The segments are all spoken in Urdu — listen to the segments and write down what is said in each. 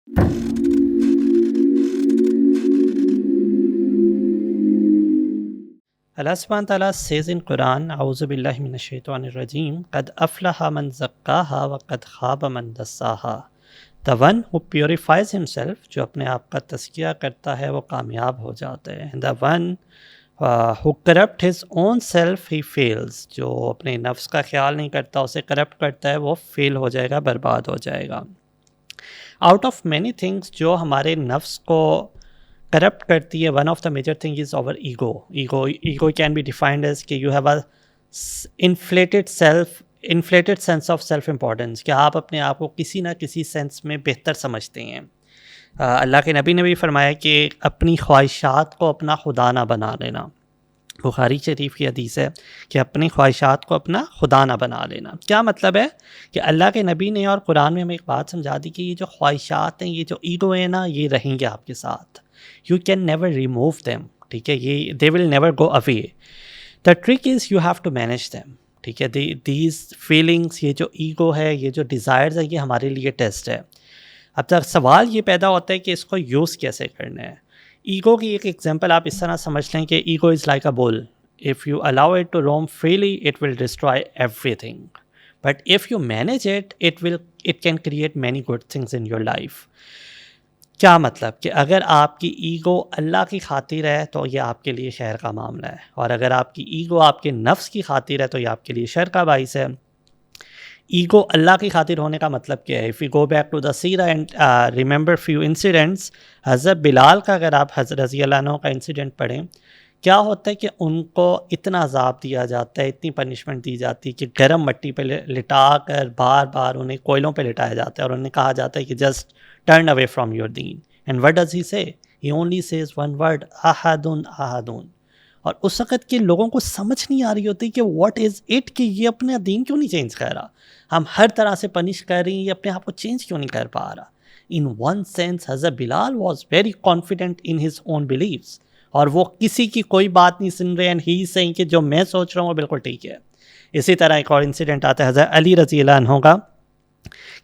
Allah subhanahu wa ta'ala says in Quran, A'udhu billahi minash shaitanir rajim, Qad aflaha man zakkaha wa qad khaba man dassaha. The one who purifies himself, جو اپنے آپ کا تزکیہ کرتا ہے وہ کامیاب ہو جاتا ہے. And the one who corrupt his own self, he fails. جو اپنے نفس کا خیال نہیں کرتا، اسے کرپٹ کرتا ہے، وہ فیل ہو جائے گا، برباد ہو جائے گا. آؤٹ آف مینی تھنگس جو ہمارے نفس کو کرپٹ کرتی ہے، one of the major thing is our ego can be defined as کہ you have a inflated sense of self importance, کہ آپ اپنے آپ کو کسی نہ کسی سینس میں بہتر سمجھتے ہیں. اللہ کے نبی نے بھی فرمایا کہ اپنی خواہشات کو اپنا خدا نہ بنا لینا. بخاری شریف کی حدیث ہے کہ اپنی خواہشات کو اپنا خدا نہ بنا لینا. کیا مطلب ہے کہ اللہ کے نبی نے اور قرآن میں ہمیں ایک بات سمجھا دی کہ یہ جو خواہشات ہیں، یہ جو ایگو ہے نا، یہ رہیں گے آپ کے ساتھ. You can never remove them. ٹھیک ہے، یہ they will never go away. The trick is you have to manage them. ٹھیک ہے، دیز فیلنگس، یہ جو ایگو ہے، یہ جو ڈیزائرز ہے، یہ ہمارے لیے ٹیسٹ ہے. اب تک سوال یہ پیدا ہوتا ہے کہ اس کو یوز کیسے کرنا ہے. ایگو کی ایک ایگزامپل آپ اس طرح سمجھ لیں کہ ego is like a ball. If you allow it to roam freely it will destroy every thing, but if you manage it it can create many good things in your life. کیا مطلب کہ اگر آپ کی ایگو اللہ کی خاطر ہے تو یہ آپ کے لیے خیر کا معاملہ ہے, اور اگر آپ کی ایگو آپ کے نفس کی خاطر ہے تو یہ آپ کے لیے شر کا باعث ہے. ایگو اللہ کی خاطر ہونے کا مطلب کیا ہے؟ If you go back to the Seerah and remember few incidents, Hazrat Bilal کا اگر آپ حضرت رضی اللہ عنہ کا انسیڈنٹ پڑھیں, کیا ہوتا ہے کہ ان کو اتنا عذاب دیا جاتا ہے, اتنی پنشمنٹ دی جاتی ہے کہ گرم مٹی پہ لٹا کر بار بار انہیں کوئلوں پہ لٹایا جاتا ہے, اور انہیں کہا جاتا ہے کہ just turn away from your deen. And what does he say? He only says one word, احدن احدن. اور اس وقت کے لوگوں کو سمجھ نہیں آ رہی ہوتی کہ واٹ از اٹ, کہ یہ اپنا دین کیوں نہیں چینج کر رہا, ہم ہر طرح سے پنش کر رہی ہیں, یہ اپنے آپ کو چینج کیوں نہیں کر پا رہا. ان one sense Hazrat Bilal was very confident in his own beliefs, اور وہ کسی کی کوئی بات نہیں سن رہے, اینڈ ہی از سیئنگ کہ جو میں سوچ رہا ہوں وہ بالکل ٹھیک ہے. اسی طرح ایک اور انسیڈنٹ آتا ہے حضرت علی رضی اللہ عنہ کا,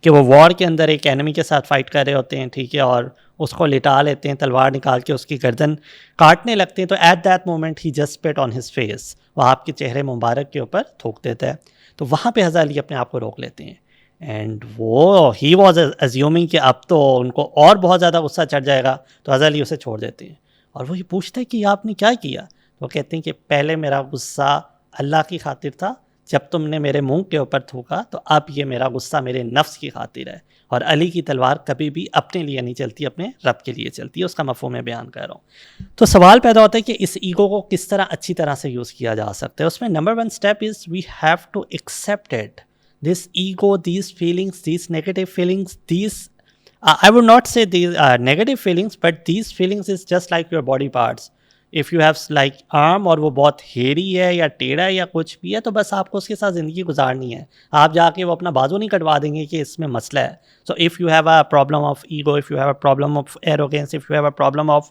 کہ وہ وار کے اندر ایک اینمی کے ساتھ فائٹ کر رہے ہوتے ہیں, ٹھیک ہے, اور اس کو لٹا لیتے ہیں, تلوار نکال کے اس کی گردن کاٹنے لگتے ہیں, تو ایٹ دیٹ مومنٹ ہی just spit on his face, وہ آپ کے چہرے مبارک کے اوپر تھوک دیتا ہے. تو وہاں پہ حضرت علی اپنے آپ کو روک لیتے ہیں, اینڈ وہ ہی واز ازیومنگ کہ اب تو ان کو اور بہت زیادہ غصہ چڑھ جائے گا, تو حضرت علی اسے چھوڑ دیتے ہیں. اور وہ یہ پوچھتے ہیں کہ آپ نے کیا کیا؟ تو وہ کہتے ہیں کہ پہلے میرا غصہ اللہ کی خاطر تھا, جب تم نے میرے منہ کے اوپر تھوکا تو اب یہ میرا غصہ میرے نفس کی خاطر ہے. اور علی کی تلوار کبھی بھی اپنے لیے نہیں چلتی, اپنے رب کے لیے چلتی ہے. اس کا مفہوم میں بیان کر رہا ہوں. تو سوال پیدا ہوتا ہے کہ اس ایگو کو کس طرح اچھی طرح سے یوز کیا جا سکتا ہے. اس میں number 1 step is we have to accept it, this ego, these feelings, these negative feelings, these I would not say these are negative feelings, but these feelings is just like your body parts. If you have like arm اور وہ بہت ہیری ہے یا ٹیڑھا ہے یا کچھ بھی ہے, تو بس آپ کو اس کے ساتھ زندگی گزارنی ہے. آپ جا کے وہ اپنا بازو نہیں کٹوا دیں گے کہ اس میں مسئلہ ہے. So if you have a problem of ego, if you have a problem of arrogance, if you have a problem of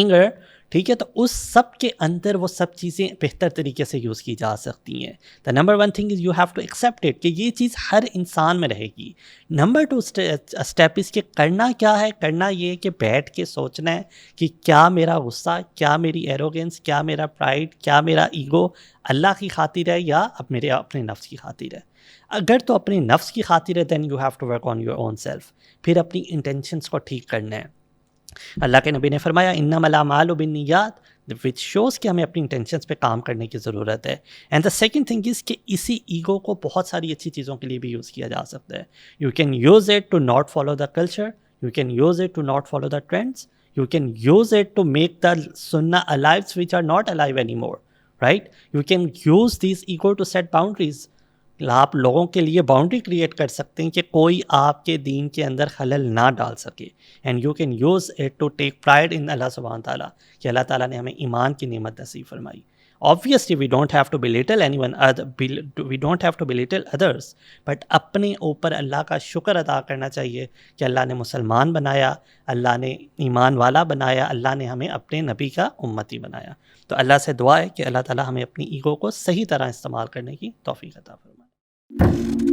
anger, ٹھیک ہے, تو اس سب کے اندر وہ سب چیزیں بہتر طریقے سے یوز کی جا سکتی ہیں. The number 1 thing is you have to accept it, کہ یہ چیز ہر انسان میں رہے گی. نمبر 2 اسٹیپ اس کے کرنا کیا ہے؟ کرنا یہ ہے کہ بیٹھ کے سوچنا ہے کہ کیا میرا غصہ, کیا میری ایروگینس, کیا میرا پرائڈ, کیا میرا ایگو اللہ کی خاطر ہے یا اب میرے اپنے نفس کی خاطر ہے. اگر تو اپنے نفس کی خاطر ہے then you have to work on your own self. پھر اپنی انٹینشنس کو ٹھیک کرنا ہے. اللہ کے نبی نے فرمایا انما الاعمال بالنیات, which shows کہ ہمیں اپنی انٹینشنس پہ کام کرنے کی ضرورت ہے. And the second thing is کہ اسی ایگو کو بہت ساری اچھی چیزوں کے لیے بھی یوز کیا جا سکتا ہے. You can use it to not follow the culture, you can use it to not follow the trends, you can use it to make the sunnah alives which are not alive anymore, right? You can use this ego to set boundaries. آپ لوگوں کے لیے باؤنڈری کریٹ کر سکتے ہیں کہ کوئی آپ کے دین کے اندر خلل نہ ڈال سکے. And you can use it to take pride in Allah Subhanahu Ta'ala, کہ اللہ تعالیٰ نے ہمیں ایمان کی نعمت نصیب فرمائی. Obviously we don't have to belittle anyone, we don't have to belittle others, but اپنے اوپر اللہ کا شکر ادا کرنا چاہیے کہ اللہ نے مسلمان بنایا, اللہ نے ایمان والا بنایا, اللہ نے ہمیں اپنے نبی کا امتی بنایا. تو اللہ سے دعا ہے کہ اللہ تعالیٰ ہمیں اپنی ایگو کو صحیح طرح استعمال کرنے کی توفیق عطا فرمائے.